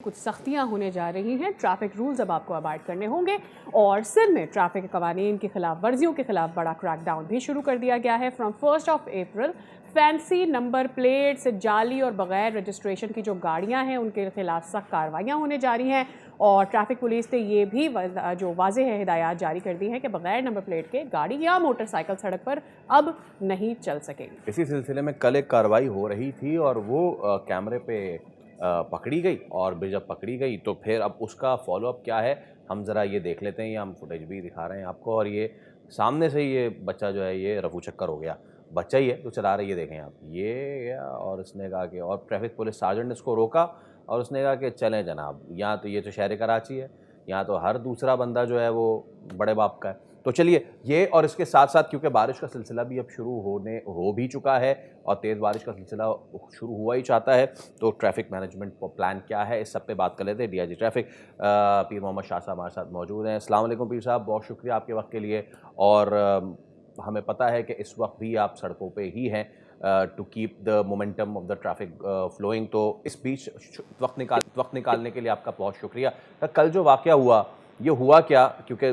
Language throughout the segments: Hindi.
कुछ सख्तियां होने जा रही हैं। ट्रैफिक रूल्स अब आपको अवॉइड करने होंगे और सिर में ट्रैफिक के कवानीन की खिलाफ वर्जियों के खिलाफ बड़ा क्रैकडाउन भी शुरू कर दिया गया है। From 1 April fancy number plates, जाली और बगैर रजिस्ट्रेशन की जो गाड़ियां हैं उनके खिलाफ सख्त कार्रवाइयां होने जा रही हैं और ट्रैफिक पुलिस ने ये भी जो वाज़ेह है हिदायत जारी कर दी हैं कि बगैर नंबर प्लेट के गाड़ी या मोटरसाइकिल सड़क पर अब नहीं चल सकेगी। इसी सिलसिले में कल एक कार्रवाई हो रही थी और वो कैमरे पे पकड़ी गई और जब पकड़ी गई तो फिर अब उसका फॉलोअप क्या है हम ज़रा ये देख लेते हैं। ये हम फुटेज भी दिखा रहे हैं आपको और ये सामने से ये बच्चा जो है ये रफू चक्कर हो गया। बच्चा ही है तो चला रही है, देखें आप ये गया और उसने कहा कि और ट्रैफिक पुलिस सार्जेंट ने इसको रोका और उसने कहा कि चलें जनाब, यहाँ तो ये तो शहर कराची है, यहाँ तो हर दूसरा बंदा जो है वो बड़े बाप का है। तो चलिए ये और इसके साथ साथ क्योंकि बारिश का सिलसिला भी अब शुरू हो भी चुका है और तेज़ बारिश का सिलसिला शुरू हुआ ही चाहता है, तो ट्रैफिक मैनेजमेंट प्लान क्या है इस सब पे बात कर लेते हैं। डीआईजी ट्रैफिक पीर मोहम्मद शाह साहब हमारे साथ मौजूद हैं। अस्सलाम वालेकुम पीर साहब, बहुत शुक्रिया आपके वक्त के लिए। और हमें पता है कि इस वक्त भी आप सड़कों पे ही हैं to keep the momentum of the traffic flowing. तो इस बीच वक्त निकालने के लिए आपका बहुत शुक्रिया। कल जो वाक़या हुआ ये हुआ क्या, क्योंकि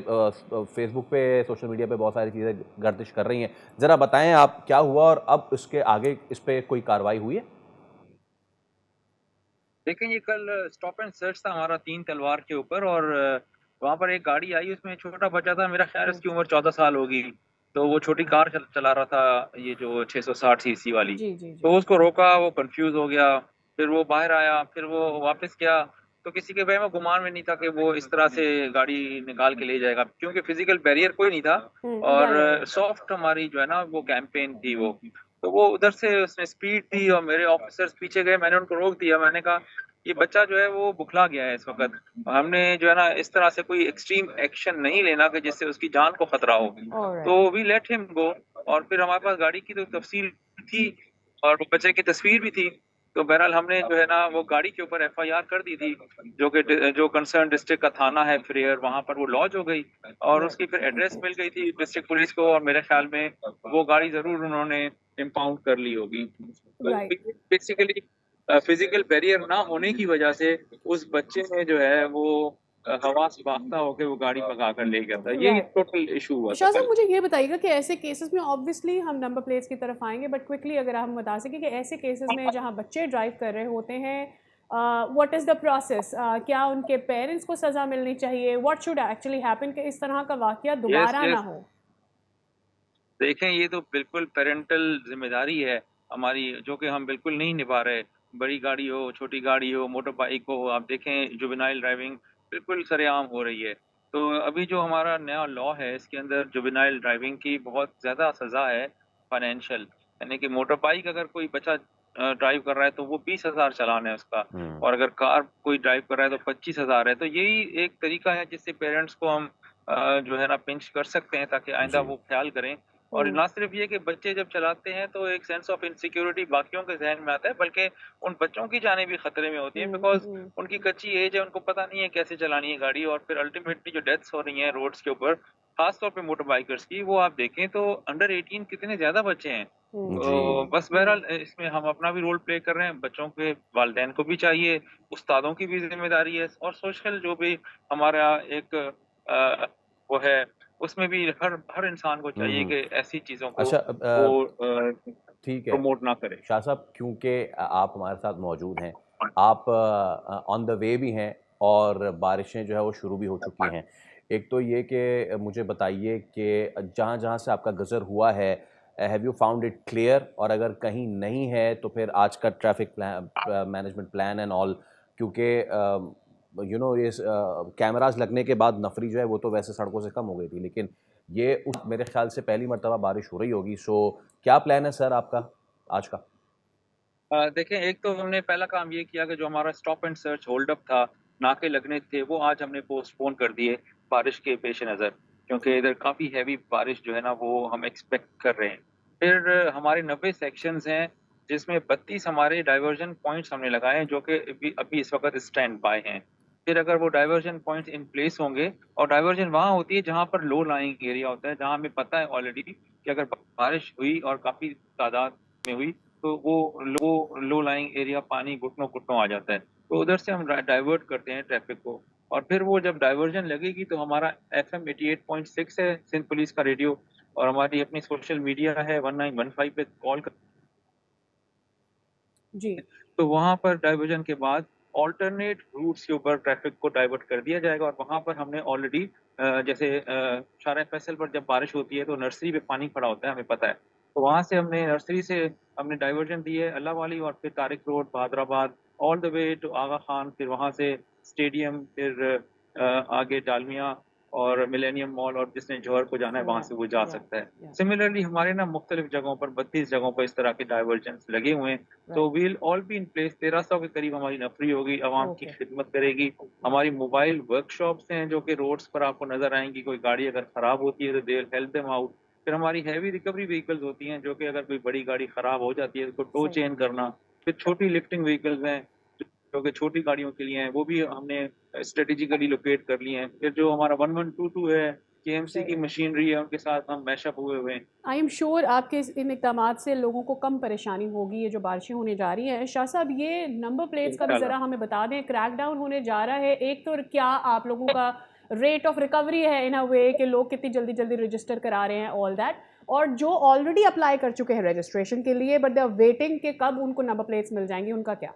फेसबुक पे सोशल मीडिया पे बहुत सारी चीज़ें गर्दिश कर रही हैं, ज़रा बताएं आप क्या हुआ और अब इसके आगे इस पे कोई कार्रवाई हुई है? देखिए, ये कल स्टॉप एंड सर्च था हमारा 3 तलवार के ऊपर और वहाँ पर एक गाड़ी आई, उसमें छोटा बच्चा था, मेरा ख़्याल है उसकी उम्र 14 साल होगी। तो वो छोटी कार चला रहा था, ये जो 660 सीसी वाली। जी जी जी। तो उसको रोका, वो कन्फ्यूज़ हो गया, फिर वो बाहर आया, फिर वो वापस गया। तो किसी के वहम गुमान में नहीं था कि वो इस तरह से गाड़ी निकाल के ले जाएगा, क्योंकि फ़िज़िकल बैरियर कोई नहीं था और या सॉफ्ट हमारी जो है ना वो कैंपेन थी वो। तो वो उधर से उसने स्पीड दी और मेरे ऑफ़िसर्स पीछे गए, मैंने उनको रोक दिया। मैंने कहा ये बच्चा जो है वो बुखला गया है इस वक़्त। हमने जो है ना इस तरह से कोई एक्सट्रीम एक्शन नहीं लेना कि जिससे उसकी जान को खतरा हो। ऑलराइट। तो वी लेट हिम गो और फिर हमारे पास गाड़ी की तो तफ़सील थी और वो बच्चे की तस्वीर भी थी। तो बहरहाल हमने जो है ना वो गाड़ी के ऊपर एफआईआर कर दी थी, जो कंसर्न डिस्ट्रिक्ट का थाना है फिरैर, वहाँ पर वो लॉज हो गई और उसकी फिर एड्रेस मिल गई थी डिस्ट्रिक्ट पुलिस को और मेरे ख़्याल में वो गाड़ी ज़रूर उन्होंने इम्पाउंड कर ली होगी। तो राइट। बेसिकली फिजिकल बैरियर ना होने की वजह से उस बच्चे ने जो है वो हवा से भागता होके वो गाड़ी भगा कर ले गया था। यही राइट। टोटल इशू हुआ था शाह साहब कल। मुझे ये बताइएगा कि ऐसे केसेस में ऑब्वियसली हम नंबर प्लेट्स की तरफ आएंगे, बट क्विकली अगर हम बता सकें कि ऐसे केसेस में जहां बच्चे ड्राइव कर रहे होते हैं, व्हाट इज़ द प्रोसेस, क्या उनके पेरेंट्स को सज़ा मिलनी चाहिए, व्हाट शुड एक्चुअली हैपन कि इस तरह का वाकया यस, दोबारा ना यस। हो। देखें, ये तो बिल्कुल पैरेंटल ज़िम्मेदारी है हमारी, जो कि हम बिल्कुल नहीं निभा रहे। बड़ी गाड़ी हो, छोटी गाड़ी हो, मोटर बाइक हो, आप देखें जुवेनाइल ड्राइविंग बिल्कुल सरेआम हो रही है। तो अभी जो हमारा नया लॉ है, इसके अंदर जुवेनाइल ड्राइविंग की बहुत ज़्यादा सज़ा है फाइनेंशियल। यानी कि मोटर बाइक अगर कोई बच्चा ड्राइव कर रहा है, तो वो 20,000 चालान है उसका हुँ। और अगर कार कोई ड्राइव कर रहा है, तो 25,000 है। तो यही एक तरीका है जिससे पेरेंट्स को हम जो है ना पिंच कर सकते हैं ताकि आइंदा जी। वो ख़्याल करें। और हम्म। ना सिर्फ ये कि बच्चे जब चलाते हैं तो एक सेंस ऑफ इनसिक्योरिटी बाकियों के ज़हन में आता है, बल्कि उन बच्चों की जानें भी खतरे में होती हैं बिकॉज़ हम्म। उनकी कच्ची एज है, उनको पता नहीं है कैसे चलानी है गाड़ी और फिर अल्टीमेटली जो डेथ्स हो रही हैं रोड्स के ऊपर, ख़ास तौर पे मोटर बाइकर्स की, वो आप देखें तो अंडर 18 कितने ज़्यादा बच्चे हैं। जी। तो बस बहरहाल इसमें हम अपना भी रोल प्ले कर रहे हैं, बच्चों के वालिदैन को भी चाहिए, उस्तादों की भी ज़िम्मेदारी है और सोशल जो भी हमारा एक वो है उसमें भी हर हर इंसान को हुँ, चाहिए हुँ। कि ऐसी चीज़ों को अच्छा वो ठीक है। प्रमोट ना करे। शाह साहब क्योंकि आप हमारे साथ मौजूद हैं, आप ऑन द वे भी हैं और बारिशें जो है वो शुरू भी हो चुकी हैं। एक तो ये कि मुझे बताइए कि जहाँ-जहाँ से आपका गुज़र हुआ है, have you found it clear, और अगर कहीं नहीं है तो फिर आज का traffic management plan and all, क्योंकि यू नो ये कैमराज़ लगने के बाद नफ़री जो है वो तो वैसे सड़कों से कम हो गई थी, लेकिन ये उस मेरे ख़्याल से पहली मर्तबा बारिश हो रही होगी। सो क्या प्लान है सर आपका आज का? देखें, एक तो हमने पहला काम ये किया कि जो हमारा stop and search hold up था, नाके लगने थे, वो आज हमने पोस्टपोन कर दिए बारिश के पेश नज़र, क्योंकि इधर काफ़ी हैवी बारिश जो है ना वो हम एक्सपेक्ट कर रहे हैं। फिर हमारे 90 सेक्शंस हैं, जिसमें 32 हमारे डाइवर्जन पॉइंट्स हमने लगाए हैं, जो कि अभी अभी इस वक़्त स्टैंड बाय हैं। फिर अगर वो डाइवर्जन पॉइंट्स इन प्लेस होंगे और डाइवर्जन वहाँ होती है जहाँ पर लो लाइंग एरिया होता है, जहाँ हमें पता है ऑलरेडी कि अगर बारिश हुई और काफ़ी तादाद में हुई, तो वो लो लाइंग एरिया पानी घुटनों-घुटनों आ जाता है। तो उधर से हम डाइवर्ट करते हैं ट्रैफिक को, और फिर वो जब डाइवर्जन लगेगी तो हमारा FM 88.6 है सिंध पुलिस का रेडियो, और हमारी अपनी सोशल मीडिया है 1915 पे कॉल कर, जी। तो वहाँ पर डाइवर्जन के बाद ऑल्टरनेट रूट्स के ऊपर ट्रैफिक को डाइवर्ट कर दिया जाएगा। और वहाँ पर हमने ऑलरेडी जैसे शारा फैसल पर जब बारिश होती है तो नर्सरी पे पानी खड़ा होता है, हमें पता है। तो वहाँ से हमने नर्सरी से हमने डाइवर्जन दी है अल्लाह वाली, और फिर Tariq road, Bahadurabad, all the way to Aga Khan, फिर वहाँ से स्टेडियम, फिर आगे डालमिया और मिलेनियम मॉल, और जिसने जौहर को जाना है वहाँ से वो जा या सकता है। सिमिलरली हमारे ना मुख्तलिफ जगहों पर 32 जगहों पर इस तरह के डाइवर्जन्स लगे हुए हैं। तो we'll all be in place. 1300 के करीब हमारी नफरी होगी, आवाम की ओके। खिदमत करेगी। हमारी मोबाइल वर्कशॉप्स हैं जो कि रोड्स पर आपको नजर आएंगी। कोई गाड़ी अगर खराब होती है तो they will help them out. फिर हमारी हैवी रिकवरी व्हीकल्स होती हैं जो कि अगर कोई बड़ी गाड़ी खराब हो जाती है तो उसको टो सही। चेन करना। फिर छोटी लिफ्टिंग व्हीकल्स हैं जो कि छोटी गाड़ियों के लिए हैं, वो भी हमने स्ट्रेटेजिकली लोकेट कर लिए हैं। फिर जो हमारा 1122 है, KMC की सही। मशीनरी है, उनके साथ हम मैशअप हुए हुए हैं। आई एम श्योर आपके इन इक़दामात से लोगों को कम परेशानी होगी, ये जो बारिशें होने जा रही हैं। शाह साहब, ये नंबर प्लेट्स का भी इंशाल्लाह। ज़रा हमें बता दें, क्रैकडाउन होने जा रहा है। एक तो क्या आप लोगों का रेट ऑफ रिकवरी है इन अ वे कि लोग कितनी जल्दी जल्दी रजिस्टर करा रहे हैं, ऑल दैट, और जो ऑलरेडी अप्लाई कर चुके हैं रजिस्ट्रेशन के लिए बट दे आर वेटिंग कि कब उनको नंबर प्लेट्स मिल जाएंगी, उनका क्या?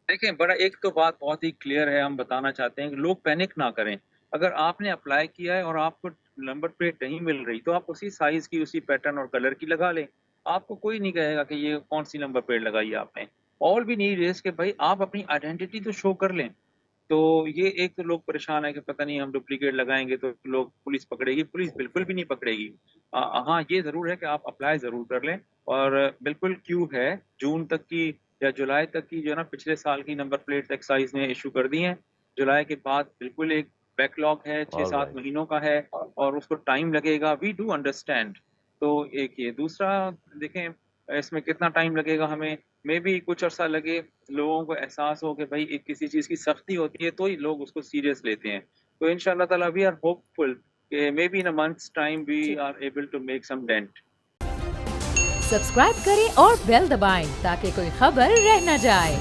देखें, बड़ा एक तो बात बहुत ही क्लियर है, हम बताना चाहते हैं कि लोग पैनिक ना करें। अगर आपने अप्लाई किया है और आपको नंबर प्लेट नहीं मिल रही, तो आप उसी साइज़ की, उसी पैटर्न और कलर की लगा लें। आपको कोई नहीं कहेगा कि ये कौन-सी नंबर प्लेट लगाई है आपने। ऑल वी नीड इज़ कि भई आप अपनी आइडेंटिटी तो शो कर लें। तो ये एक तो लोग परेशान हैं कि पता नहीं हम डुप्लीकेट लगाएँगे तो लोग पुलिस पकड़ेगी। पुलिस बिल्कुल भी नहीं पकड़ेगी। हाँ, ये ज़रूर है कि आप अप्लाई ज़रूर कर लें, और बिल्कुल क्यू है, जून तक की या जुलाई तक की जो है ना, पिछले साल की नंबर प्लेट्स एक्साइज़ ने इश्यू कर दी हैं। जुलाई के बाद बिल्कुल एक बैकलॉग है, 6-7 ऑलराइट। महीनों का है, और उसको टाइम लगेगा, वी डू अंडरस्टैंड। तो एक ये। दूसरा, देखें इसमें कितना टाइम लगेगा हमें, मेबी कुछ अरसा लगे, लोगों को एहसास हो कि भई एक किसी चीज़ की सख्ती होती है तो ही लोग उसको सीरियस लेते हैं। तो इंशाअल्लाह ताला वी आर होपफुल कि maybe in a months time we जी। Are able to make some dent. Subscribe करें और बेल दबाएं ताकि कोई खबर रह न जाए।